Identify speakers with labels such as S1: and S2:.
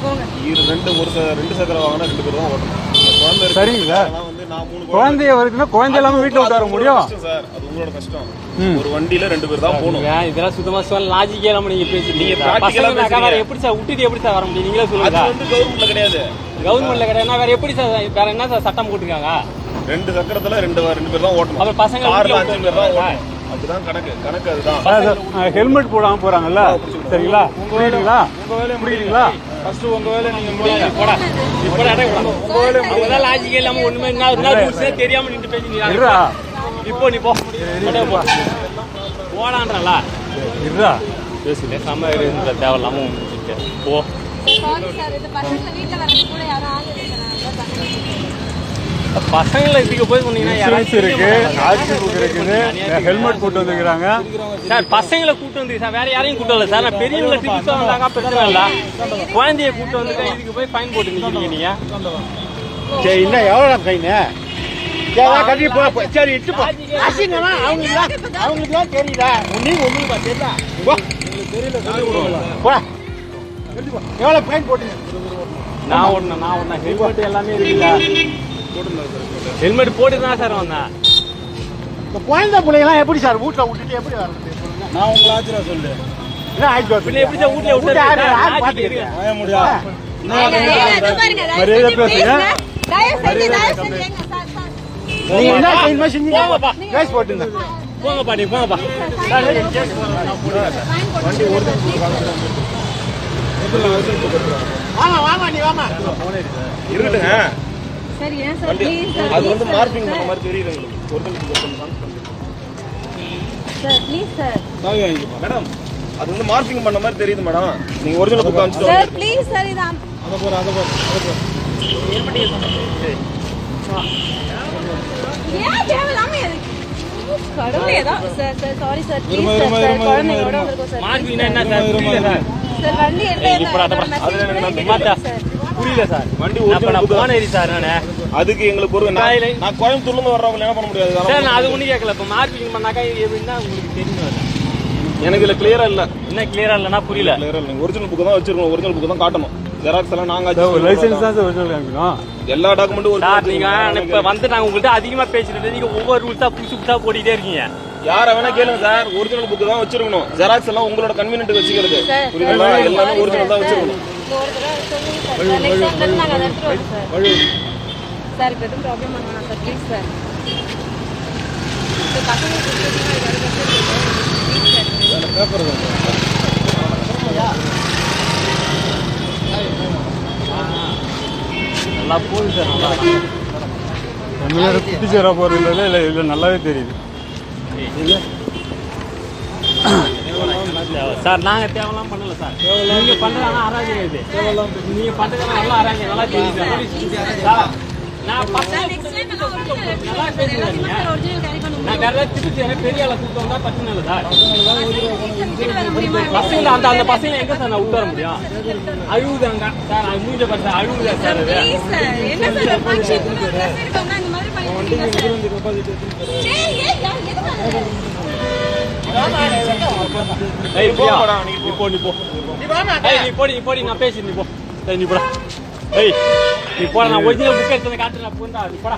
S1: ரெண்டு சக்கர வாங்கினா 2 பேர் தான் ஓட்டணும். குழந்தை
S2: சரிங்க சார்.
S1: வந்து நான் 3
S2: குழந்தைய வருதுன்னா குழந்தை இல்லாம வீட்டுல உட்கார முடியும்
S1: சார். அது உங்களோட கஷ்டம். ஒரு வண்டியில 2 பேர் தான் போகணும்.
S3: இதெல்லாம் சுத்தமா சொல்ல லாஜிக்கே இல்லாம நீங்க பேசுறீங்க. எப்படி சார் விட்டுட்டு எப்படி சார் வர முடியும்? நீங்களே சொல்லுங்க.
S1: அது வந்து கவர்மெண்ட்ல கிடையாது.
S3: கவர்மெண்ட்ல கிடையாதுன்னா வேற எப்படி சார்? வேற என்ன சார் சட்டம் போட்டுருக்காங்க?
S1: 2 சக்கரத்துல 2 பேர் தான் ஓட்டணும்.
S3: அப்புறம் பசங்க
S1: 5 பேர் தான் ஓட்டணும். அதுதான் கணக்கு அதுதான்.
S2: ஹெல்மெட் போடாம போறாங்கல்ல, சரிங்களா? புரியுதுங்களா? புரியுதுங்களா?
S1: ஃபர்ஸ்ட் உங்க வேலை நீங்க முடிங்க.
S3: போடா இப்ப உங்க வேலை அவங்கதான் லாஜிக்கே இல்லாம ஒண்ணுமே ரூல்ஸே தெரியாம நின்று பேசிக்கிறீங்க. இப்போ நீ போ போடான்றா
S2: இருடா
S3: பேசுங்க. செம்ம இருந்த தேவையில்லாம போ. பசங்களை இதுக்கு போய் சொன்னீங்கன்னா
S2: இருக்கு, ஆர்சி புக் இருக்குது, ஹெல்மெட் கூட்டு வந்துக்கிறாங்க
S3: சார். பசங்களை கூட்டு வந்து சார், வேற யாரையும் கூட்டு வரல சார். நான் பெரியவங்களை திட்டு வந்தாங்க பிரச்சனை இல்ல. குழந்தைய கூட்டு வந்துட்டு இதுக்கு போய் ஃபைன் போட்டு நிக்கிறீங்க நீங்க.
S4: சரி இன்னும் எவ்வளோ ஃபைனு? கட்டி போ. சரி இட்டு போ. அசிங்கமா அவங்களுக்குலாம் தெரியல. உங்களுக்கு தெரியல. எவ்வளோ ஃபைன் போட்டீங்க?
S3: நான் ஒண்ணு ஹெல்மெட் எல்லாமே இருக்குல்ல. ஹெல்மெட் போட்டு தான் சார் வந்தேன்.
S4: இந்த குழந்தை பிள்ளைங்களாம் எப்படி சார் வீட்டில் விட்டுட்டு எப்படி வர்றது?
S1: நான் உங்களை ஆச்சரியம் சொல்லு.
S4: என்ன ஆயிடுச்சு?
S3: எப்படி சார் வீட்டுல விட்டு
S4: பார்த்துக்கிறேன் முடியாது.
S2: மரியாதை பேசுங்க.
S4: நீங்க என்ன செய்யணுமோ செஞ்சீங்க. கேஸ் போட்டுங்க.
S3: போங்கப்பா நீ போங்கப்பா.
S1: வண்டி
S4: வாமா நீ வாமா.
S1: இருக்கட்டுங்க.
S5: சரி ஏன் சார் ப்ளீஸ் சார்.
S1: அது வந்து மார்க்கிங் பண்ண மாதிரி தெரியுது உங்களுக்கு. Original
S5: sir please sir.
S1: Madam அது வந்து மார்க்கிங் பண்ண மாதிரி தெரியுது மேடம். நீங்க ஒரிஜினல் புக் காமிச்சிட்டு
S5: சார் ப்ளீஸ் சார். இது
S1: அத போற
S5: ஏன் தேவலாமே கடவுளே தான் sir. Sir sorry sir please sir. குழந்தையோட வந்திருக்கோம் சார்.
S3: மார்க்கிங் என்ன சார்? புரியல சார்.
S5: சார் வண்டி எடுத்து
S3: புரியல சார். வண்டி ஒரிஜினல் புக் தான் ஏறி சார்.
S1: அதுக்கு எங்களுக்கு ஒரு நான் கோயம்புத்தூர்ல இருந்து வர்றவங்க என்ன பண்ண முடியாது
S3: சார். நான் அது ஒண்ணு கேட்கல. இப்ப மார்க்கிங் பண்ணாக்கா எப்படின்னா உங்களுக்கு தெரியும்.
S1: எனக்கு இதுல கிளியரா இல்ல.
S3: என்ன கிளியரா இல்லன்னா புரியல.
S1: கிளியரா இல்ல. ஒரிஜினல் புக் தான் வச்சிருக்கோம். ஒரிஜினல் புக் தான் காட்டணும். ஜெராக்ஸ் எல்லாம் நாங்க
S2: லைசென்ஸ் தான் ஒரிஜினல் காமிக்கணும்.
S1: எல்லா டாக்குமெண்ட்டும்
S3: சார். நீங்க இப்ப வந்து நாங்க உங்கள்ட்ட அதிகமா பேசிட்டு நீங்க ஒவ்வொரு ரூல்ஸா புதுசா போட்டுட்டே இருக்கீங்க.
S1: யார வேணா கேளுங்க சார். ஒரிஜினல் புக் தான் வச்சிருக்கணும். ஜெராக்ஸ் எல்லாம் உங்களோட கன்வீனியன்ட் வச்சுக்கிறது. புரியுதுங்களா? எல்லாமே ஒரிஜினல் தான் வச்சிருக்கணும்.
S5: சார் இப்ப எதுவும் ப்ராப்ளம் பண்ணலாம் சார் ப்ளீஸ் சார்.
S3: நல்லா போகுது சார். நல்லா
S2: தமிழரை குட்டி சேரா போறதுல இல்லை நல்லாவே தெரியுது
S3: சார். நாங்க தேவையெல்லாம் பண்ணல சார். நீங்க பண்றதான அராஜகம் இது. நீங்க பண்றதெல்லாம் நல்லா அராஜகம் நல்லா தெரியுது சார். நான் நல்லா பேசுறேன். நான் வேற திருச்சி பெரிய ஆளை கூப்பிட்டு வந்தா பிரச்சனை இல்லை சார். பசங்க அந்த பசங்க எங்க சார் நான் உட்கார முடியும்? அழுகுதாங்க சார். அது மூஞ்ச பார்த்து அழுகுதா சார். நான் பேசி நீ போ. நீ போடா. நீ போட. நான் ஒரிஜினல் புக் எடுத்து காட்டுறேன். போடா.